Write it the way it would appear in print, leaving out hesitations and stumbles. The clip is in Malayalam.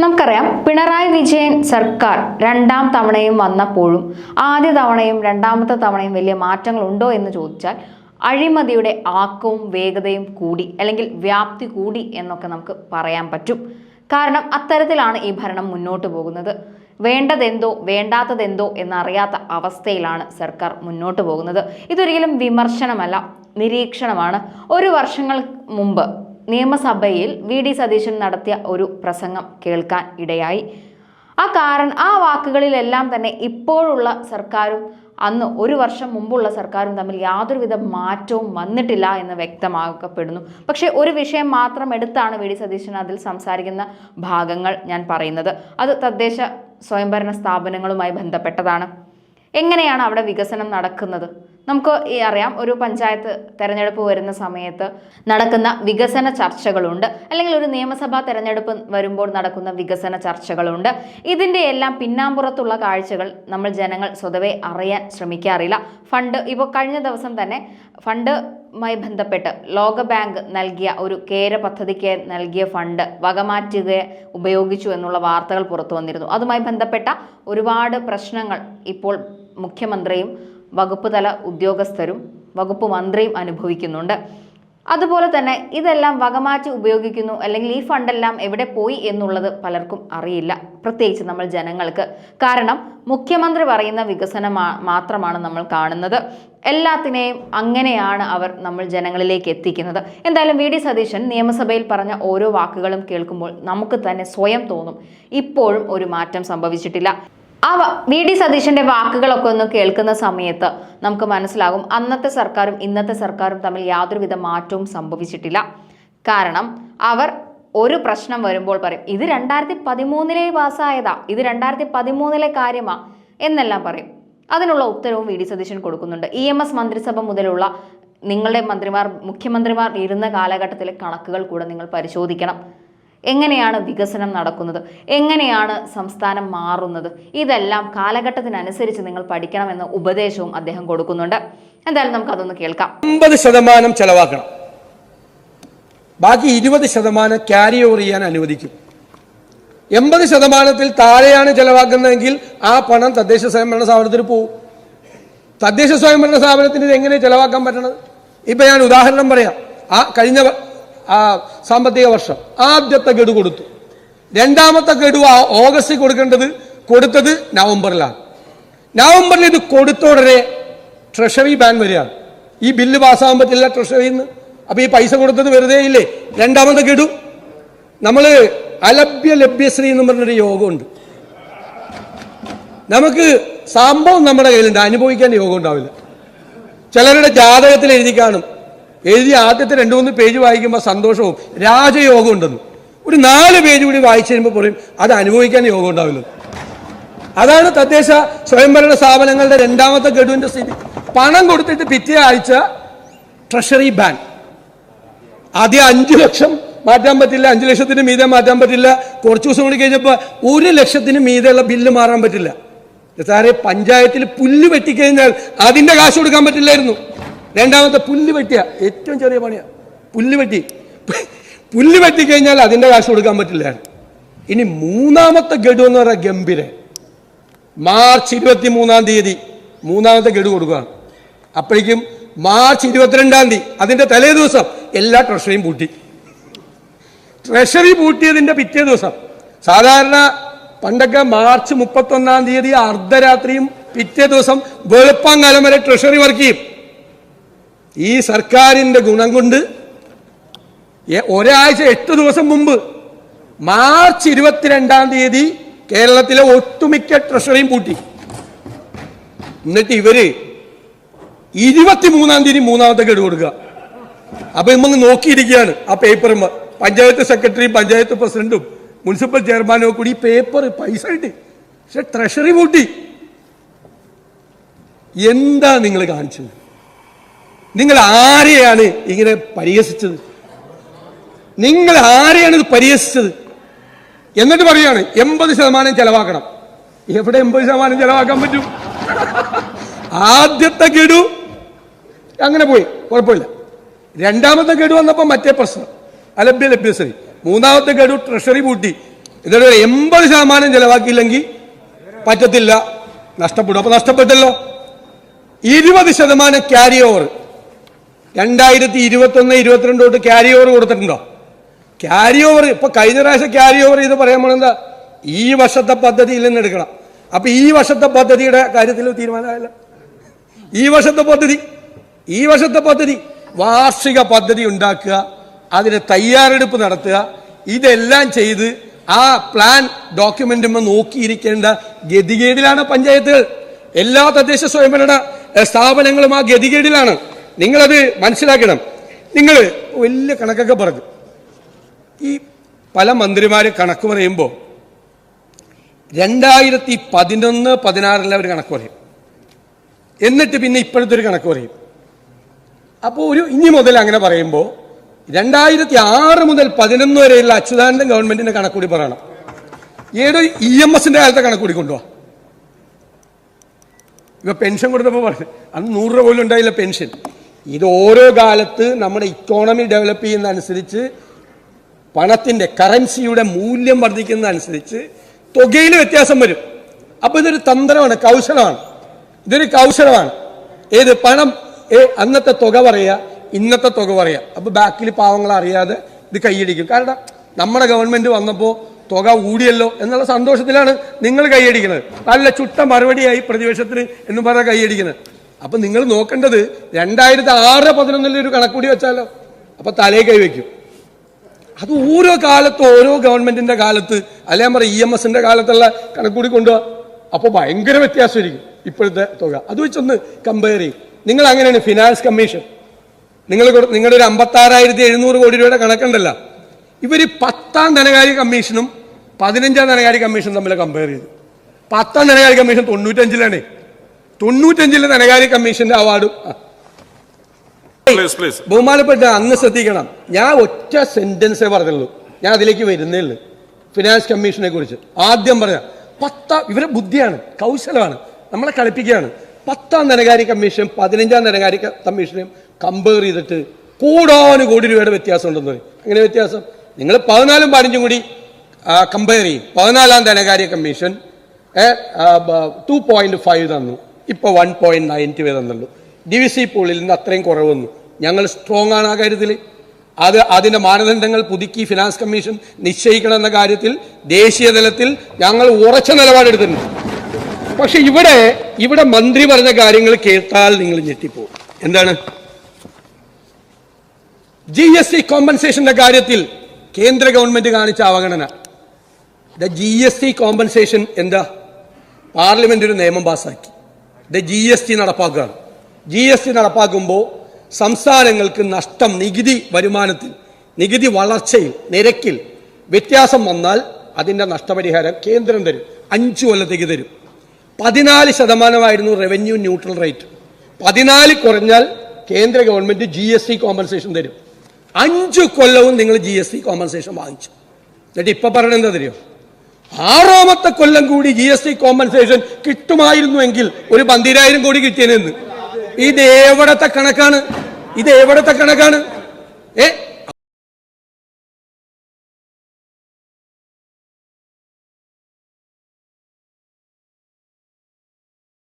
നമുക്കറിയാം പിണറായി വിജയൻ സർക്കാർ രണ്ടാം തവണയും വന്നപ്പോഴും ആദ്യ തവണയും രണ്ടാമത്തെ തവണയും വലിയ മാറ്റങ്ങൾ ഉണ്ടോ എന്ന് ചോദിച്ചാൽ അഴിമതിയുടെ ആക്കവും വേഗതയും കൂടി അല്ലെങ്കിൽ വ്യാപ്തി കൂടി എന്നൊക്കെ നമുക്ക് പറയാൻ പറ്റും. കാരണം അത്തരത്തിലാണ് ഈ ഭരണം മുന്നോട്ട് പോകുന്നത്. വേണ്ടതെന്തോ വേണ്ടാത്തതെന്തോ എന്നറിയാത്ത അവസ്ഥയിലാണ് സർക്കാർ മുന്നോട്ട് പോകുന്നത്. ഇതൊരിക്കലും വിമർശനമല്ല, നിരീക്ഷണമാണ്. ഒരു വർഷങ്ങൾ മുമ്പ് നിയമസഭയിൽ വി.ഡി. സതീശൻ നടത്തിയ ഒരു പ്രസംഗം കേൾക്കാൻ ഇടയായി. ആ വാക്കുകളിലെല്ലാം തന്നെ ഇപ്പോഴുള്ള സർക്കാരും അന്ന് ഒരു വർഷം മുമ്പുള്ള സർക്കാരും തമ്മിൽ യാതൊരുവിധ മാറ്റവും വന്നിട്ടില്ല എന്ന് വ്യക്തമാക്കപ്പെടുന്നു. പക്ഷേ ഒരു വിഷയം മാത്രം എടുത്താണ് വി.ഡി. സതീശൻ അതിൽ സംസാരിക്കുന്ന ഭാഗങ്ങൾ ഞാൻ പറയുന്നത്. അത് തദ്ദേശ സ്വയംഭരണ സ്ഥാപനങ്ങളുമായി ബന്ധപ്പെട്ടതാണ്. എങ്ങനെയാണ് അവിടെ വികസനം നടക്കുന്നത്? നമുക്ക് അറിയാം, ഒരു പഞ്ചായത്ത് തെരഞ്ഞെടുപ്പ് വരുന്ന സമയത്ത് നടക്കുന്ന വികസന ചർച്ചകളുണ്ട്, അല്ലെങ്കിൽ ഒരു നിയമസഭാ തെരഞ്ഞെടുപ്പ് വരുമ്പോൾ നടക്കുന്ന വികസന ചർച്ചകളുണ്ട്. ഇതിൻ്റെ എല്ലാം പിന്നാമ്പുറത്തുള്ള കാഴ്ചകൾ നമ്മൾ ജനങ്ങൾ സ്വതവേ അറിയാൻ ശ്രമിക്കാറില്ല. ഇപ്പോൾ കഴിഞ്ഞ ദിവസം തന്നെ ഫണ്ടുമായി ബന്ധപ്പെട്ട് ലോകബാങ്ക് നൽകിയ ഒരു കേര പദ്ധതിക്ക് നൽകിയ ഫണ്ട് വകമാറ്റുക ഉപയോഗിച്ചു എന്നുള്ള വാർത്തകൾ പുറത്തു വന്നിരുന്നു. അതുമായി ബന്ധപ്പെട്ട ഒരുപാട് പ്രശ്നങ്ങൾ ഇപ്പോൾ മുഖ്യമന്ത്രിയും വകുപ്പ് തല ഉദ്യോഗസ്ഥരും വകുപ്പ് മന്ത്രിയും അനുഭവിക്കുന്നുണ്ട്. അതുപോലെ തന്നെ ഇതെല്ലാം വകമാറ്റി ഉപയോഗിക്കുന്നു, അല്ലെങ്കിൽ ഈ ഫണ്ടെല്ലാം എവിടെ പോയി എന്നുള്ളത് പലർക്കും അറിയില്ല, പ്രത്യേകിച്ച് നമ്മൾ ജനങ്ങൾക്ക്. കാരണം മുഖ്യമന്ത്രി പറയുന്ന വികസനം മാത്രമാണ് നമ്മൾ കാണുന്നത്. എല്ലാത്തിനെയും അങ്ങനെയാണ് അവർ നമ്മൾ ജനങ്ങളിലേക്ക് എത്തിക്കുന്നത്. എന്തായാലും വി.ഡി. സതീശൻ നിയമസഭയിൽ പറഞ്ഞ ഓരോ വാക്കുകളും കേൾക്കുമ്പോൾ നമുക്ക് തന്നെ സ്വയം തോന്നും ഇപ്പോഴും ഒരു മാറ്റം സംഭവിച്ചിട്ടില്ല. വി.ഡി. സതീശന്റെ വാക്കുകളൊക്കെ ഒന്ന് കേൾക്കുന്ന സമയത്ത് നമുക്ക് മനസ്സിലാകും അന്നത്തെ സർക്കാരും ഇന്നത്തെ സർക്കാരും തമ്മിൽ യാതൊരുവിധ മാറ്റവും സംഭവിച്ചിട്ടില്ല. കാരണം അവർ ഒരു പ്രശ്നം വരുമ്പോൾ പറയും ഇത് 2013 പാസ്സായതാ, ഇത് 2013 കാര്യമാ എന്നെല്ലാം പറയും. അതിനുള്ള ഉത്തരവും വി.ഡി. സതീശൻ കൊടുക്കുന്നുണ്ട്. EMS മന്ത്രിസഭ മുതലുള്ള നിങ്ങളുടെ മുഖ്യമന്ത്രിമാർ ഇരുന്ന കാലഘട്ടത്തിലെ കണക്കുകൾ കൂടെ നിങ്ങൾ പരിശോധിക്കണം. എങ്ങനെയാണ് വികസനം നടക്കുന്നത്, എങ്ങനെയാണ് സംസ്ഥാനം മാറുന്നത്, ഇതെല്ലാം കാലഘട്ടത്തിനനുസരിച്ച് നിങ്ങൾ പഠിക്കണമെന്ന ഉപദേശവും അദ്ദേഹം കൊടുക്കുന്നുണ്ട്. എന്തായാലും നമുക്ക് അതൊന്ന് കേൾക്കാം. 50% ചെലവാക്കണം, ബാക്കി 20% ക്യാരി ഓവർ ചെയ്യാൻ അനുവദിക്കും. 80% താഴെയാണ് ചെലവാക്കുന്നതെങ്കിൽ ആ പണം തദ്ദേശ സ്വയംഭരണ സ്ഥാപനത്തിന് പോകും. തദ്ദേശ സ്വയംഭരണ സ്ഥാപനത്തിന് എങ്ങനെ ചെലവാക്കാൻ പറ്റണത്? ഇപ്പൊ ഞാൻ ഉദാഹരണം പറയാം. കഴിഞ്ഞ സാമ്പത്തിക വർഷം ആദ്യത്തെ ഗഡു കൊടുത്തു. രണ്ടാമത്തെ ഗഡു ഓഗസ്റ്റിൽ കൊടുത്തത് നവംബറിലാണ്. നവംബറിൽ ഇത് കൊടുത്ത ഉടനെ ട്രഷറി ബാൻ വരികയാണ്. ഈ ബില്ല് പാസ്സാകാൻ പറ്റില്ല ട്രഷറിയിൽ നിന്ന്. അപ്പൊ ഈ പൈസ കൊടുത്തത് വെറുതെ ഇല്ലേ? രണ്ടാമത്തെ ഗഡു നമ്മള് ലഭ്യശ്രീ എന്ന് പറഞ്ഞൊരു യോഗമുണ്ട്. നമുക്ക് സംഭവം നമ്മുടെ കയ്യിലുണ്ട്, അനുഭവിക്കാൻ യോഗം ഉണ്ടാവില്ല. ചിലരുടെ ജാതകത്തിൽ എഴുതി കാണും, എഴുതി ആദ്യത്തെ 2-3 പേജ് വായിക്കുമ്പോൾ സന്തോഷവും രാജയോഗം ഉണ്ടെന്ന്. ഒരു 4 പേജ് കൂടി വായിച്ചു കഴിയുമ്പോൾ പറയും അത് അനുഭവിക്കാൻ യോഗം ഉണ്ടാവില്ല. അതാണ് തദ്ദേശ സ്വയംഭരണ സ്ഥാപനങ്ങളുടെ രണ്ടാമത്തെ ഗഡുവിന്റെ സ്ഥിതി. പണം കൊടുത്തിട്ട് പിറ്റേ ആഴ്ച ട്രഷറി ബാൻ. ആദ്യം 5 ലക്ഷം മാറ്റാൻ പറ്റില്ല, 5 ലക്ഷത്തിന് മീതെ മാറ്റാൻ പറ്റില്ല. കുറച്ചു ദിവസം കൂടി കഴിഞ്ഞപ്പോൾ 1 ലക്ഷത്തിന് മീതെയുള്ള ബില്ല് മാറാൻ പറ്റില്ല. സാറേ, പഞ്ചായത്തിൽ പുല്ല് വെട്ടിക്കഴിഞ്ഞാൽ അതിന്റെ കാശ് കൊടുക്കാൻ പറ്റില്ലായിരുന്നു. രണ്ടാമത്തെ പുല്ല് വെട്ടിയ ഏറ്റവും ചെറിയ പണിയാ. പുല്ല് വെട്ടിക്കഴിഞ്ഞാൽ അതിന്റെ കാശ് കൊടുക്കാൻ പറ്റില്ല. ഇനി മൂന്നാമത്തെ ഗഡു എന്ന് പറയുക ഗംഭീര. മാർച്ച് 23 മൂന്നാമത്തെ ഗഡു കൊടുക്കുകയാണ്. അപ്പോഴേക്കും മാർച്ച് 22 അതിന്റെ തലേ ദിവസം എല്ലാ ട്രഷറിയും പൂട്ടി. ട്രഷറി പൂട്ടിയതിന്റെ പിറ്റേ ദിവസം, സാധാരണ പണ്ടൊക്കെ മാർച്ച് 31 അർദ്ധരാത്രിയും പിറ്റേ ദിവസം വെളുപ്പാങ്കാലം വരെ ട്രഷറി വർക്ക് ചെയ്യും. ഈ സർക്കാരിന്റെ ഗുണം കൊണ്ട് ഒരാഴ്ച 8 ദിവസം മുമ്പ് മാർച്ച് 22 കേരളത്തിലെ ഒട്ടുമിക്ക ട്രഷറിയും പൂട്ടി. എന്നിട്ട് ഇവര് 23 മൂന്നാമത്തെ ഗഡു കൊടുക്കുക. അപ്പൊ ഇമ്മ നോക്കിയിരിക്കുകയാണ് ആ പേപ്പർ. പഞ്ചായത്ത് സെക്രട്ടറിയും പഞ്ചായത്ത് പ്രസിഡന്റും മുനിസിപ്പൽ ചെയർമാനും കൂടി ഈ പേപ്പർ പൈസ കിട്ടി, പക്ഷെ ട്രഷറി പൂട്ടി. എന്താ നിങ്ങൾ കാണിച്ചത്? നിങ്ങൾ ആരെയാണ് ഇങ്ങനെ പരിഹസിച്ചത്? നിങ്ങൾ ആരെയാണ് ഇത് പരിഹസിച്ചത്? എന്നിട്ട് പറയാണ് 80% ചെലവാക്കണം. എവിടെ 80% ചെലവാക്കാൻ പറ്റും? ആദ്യത്തെ ഗഡു അങ്ങനെ പോയി, കുഴപ്പമില്ല. രണ്ടാമത്തെ ഗഡു വന്നപ്പോൾ മറ്റേ പ്രശ്നം, ലഭ്യശ്രീ. മൂന്നാമത്തെ ഗഡു ട്രഷറി പൂട്ടി. ഇതൊരു 80% ചെലവാക്കിയില്ലെങ്കിൽ പറ്റത്തില്ല, നഷ്ടപ്പെടും. അപ്പൊ നഷ്ടപ്പെട്ടല്ലോ. 20% ക്യാരി ഓവർ 2021-22 തൊട്ട് ക്യാരി ഓവർ കൊടുത്തിട്ടുണ്ടോ? ക്യാരി ഓവർ ഇപ്പൊ കഴിഞ്ഞ പ്രാവശ്യം ക്യാരി ഓവർ ചെയ്ത് പറയാൻ പോണെന്താ, ഈ വർഷത്തെ പദ്ധതിയിൽ നിന്ന് എടുക്കണം. അപ്പൊ ഈ വർഷത്തെ പദ്ധതിയുടെ കാര്യത്തിൽ തീരുമാനമായല്ല. ഈ വർഷത്തെ പദ്ധതി വാർഷിക പദ്ധതി ഉണ്ടാക്കുക, അതിന് തയ്യാറെടുപ്പ് നടത്തുക, ഇതെല്ലാം ചെയ്ത് ആ പ്ലാൻ ഡോക്യുമെന്റുമ്പോൾ നോക്കിയിരിക്കേണ്ട ഗതികേടിലാണ് പഞ്ചായത്തുകൾ. എല്ലാ തദ്ദേശ സ്വയംഭരണ സ്ഥാപനങ്ങളും ആ ഗതികേടിലാണ്. നിങ്ങളത് മനസ്സിലാക്കണം. നിങ്ങൾ വലിയ കണക്കൊക്കെ പറഞ്ഞു. ഈ പല മന്ത്രിമാര് കണക്ക് പറയുമ്പോൾ 2011-16 അവർ കണക്ക് പറയും, എന്നിട്ട് പിന്നെ ഇപ്പോഴത്തെ ഒരു കണക്ക് പറയും. അപ്പോൾ ഇനി മുതൽ അങ്ങനെ പറയുമ്പോൾ 2006 മുതൽ 2011 വരെയുള്ള അച്യുതാനന്ദൻ ഗവൺമെന്റിന്റെ കണക്കൂടി പറയണം. ഏതോ EMSന്റെ കാലത്തെ കണക്കൂടി കൊണ്ടുപോവാ. ഇപ്പൊ പെൻഷൻ കൊടുത്തപ്പോൾ പറഞ്ഞു അന്ന് 100 രൂപ പോലും ഉണ്ടായില്ല പെൻഷൻ. ഇത് ഓരോ കാലത്ത് നമ്മുടെ ഇക്കോണമി ഡെവലപ്പ് ചെയ്യുന്ന അനുസരിച്ച്, പണത്തിന്റെ കറൻസിയുടെ മൂല്യം വർദ്ധിക്കുന്ന അനുസരിച്ച് തുകയിൽ വ്യത്യാസം വരും. അപ്പൊ ഇതൊരു തന്ത്രമാണ്, കൗശലമാണ്. ഏത് പണം അന്നത്തെ തുക പറയാ, ഇന്നത്തെ തുക പറയാ. അപ്പൊ ബാക്കിൽ പാവങ്ങൾ അറിയാതെ ഇത് കൈയടിക്കും. കാരണം നമ്മുടെ ഗവൺമെന്റ് വന്നപ്പോ തുക കൂടിയല്ലോ എന്നുള്ള സന്തോഷത്തിലാണ് നിങ്ങൾ കൈയടിക്കുന്നത്. നല്ല ചുട്ട മറുപടിയായി പ്രതിപക്ഷത്തിന് എന്ന് പറഞ്ഞാൽ കൈയടിക്കുന്നത്. അപ്പൊ നിങ്ങൾ നോക്കേണ്ടത് 2006-11 ഒരു കണക്കൂടി വെച്ചാലോ, അപ്പൊ തലേ കൈവയ്ക്കും. അത് ഓരോ കാലത്ത്, ഓരോ ഗവൺമെന്റിന്റെ കാലത്ത്, അല്ലെ ഞാൻ പറയാം EMSന്റെ കാലത്തുള്ള കണക്കൂടി കൊണ്ടുപോവാ. അപ്പൊ ഭയങ്കര വ്യത്യാസമായിരിക്കും ഇപ്പോഴത്തെ തുക. അത് വെച്ചൊന്ന് കമ്പയർ ചെയ്യും. നിങ്ങൾ അങ്ങനെയാണ് ഫിനാൻസ് കമ്മീഷൻ, നിങ്ങളുടെ ഒരു 56,700 കോടി രൂപയുടെ കണക്കുണ്ടല്ലോ, ഇവര് 10ാം ധനകാര്യ കമ്മീഷനും 15ാം ധനകാര്യ കമ്മീഷനും തമ്മിൽ കമ്പയർ ചെയ്തു. 10ാം ധനകാര്യ കമ്മീഷൻ 95-ലാണ്. 95-ലെ ധനകാര്യ കമ്മീഷന്റെ അവാർഡും. ബഹുമാനപ്പെട്ട അന്ന് ശ്രദ്ധിക്കണം, ഞാൻ ഒറ്റ സെന്റൻസേ പറഞ്ഞുള്ളൂ, ഞാൻ അതിലേക്ക് വരുന്നേ ഉള്ളൂ. ഫിനാൻസ് കമ്മീഷനെ കുറിച്ച് ആദ്യം പറഞ്ഞ ഇവരെ ബുദ്ധിയാണ്, കൗശലമാണ്, നമ്മളെ കളിപ്പിക്കുകയാണ്. 10ാം ധനകാര്യ കമ്മീഷൻ 15ാം ധനകാര്യ കമ്മീഷനെയും കമ്പയർ ചെയ്തിട്ട് കോടാനുകോടി രൂപയുടെ വ്യത്യാസം ഉണ്ടെന്ന് പറയും. അങ്ങനെ വ്യത്യാസം നിങ്ങൾ 14ഉം 15ഉം കൂടി കമ്പയർ ചെയ്യും. 14ാം ധനകാര്യ കമ്മീഷൻ 2.5 തന്നു, ഇപ്പൊ 1.90 തന്നുള്ളൂ. DVC പൂളിൽ നിന്ന് അത്രയും കുറവ് വന്നു. ഞങ്ങൾ സ്ട്രോങ് ആണ് ആ കാര്യത്തിൽ. അതിന്റെ മാനദണ്ഡങ്ങൾ പുതുക്കി ഫിനാൻസ് കമ്മീഷൻ നിശ്ചയിക്കണം എന്ന കാര്യത്തിൽ ദേശീയ തലത്തിൽ ഞങ്ങൾ ഉറച്ച നിലപാടെടുത്തിട്ടുണ്ട്. പക്ഷെ ഇവിടെ മന്ത്രി പറഞ്ഞ കാര്യങ്ങൾ കേട്ടാൽ നിങ്ങൾ ഞെട്ടിപ്പോകും. എന്താണ്? GST കോമ്പൻസേഷന്റെ കാര്യത്തിൽ കേന്ദ്ര ഗവൺമെന്റ് കാണിച്ച അവഗണന. GST കോമ്പൻസേഷൻ എന്താ? പാർലമെന്റ് ഒരു നിയമം പാസാക്കി GST നടപ്പാക്കുകയാണ്. GST നടപ്പാക്കുമ്പോൾ സംസ്ഥാനങ്ങൾക്ക് നഷ്ടം, നികുതി വരുമാനത്തിൽ, നികുതി വളർച്ചയിൽ, നിരക്കിൽ വ്യത്യാസം വന്നാൽ അതിന്റെ നഷ്ടപരിഹാരം കേന്ദ്രം തരും. 5 കൊല്ലത്തേക്ക് തരും. 14% റവന്യൂ ന്യൂട്രൽ റേറ്റ്. 14 കുറഞ്ഞാൽ കേന്ദ്ര ഗവൺമെന്റ് GST കോമ്പൻസേഷൻ തരും. 5 കൊല്ലവും നിങ്ങൾ GST കോമ്പൻസേഷൻ വാങ്ങിച്ചു. എന്നിട്ട് ഇപ്പൊ പറയണത് എന്താ തരുമോ? 6ാമത്തെ കൊല്ലം കൂടി GST കോമ്പൻസേഷൻ കിട്ടുമായിരുന്നുവെങ്കിൽ ഒരു 12,000 കോടി കിട്ടിയെന്ന്. ഇത് എവിടത്തെ കണക്കാണ്?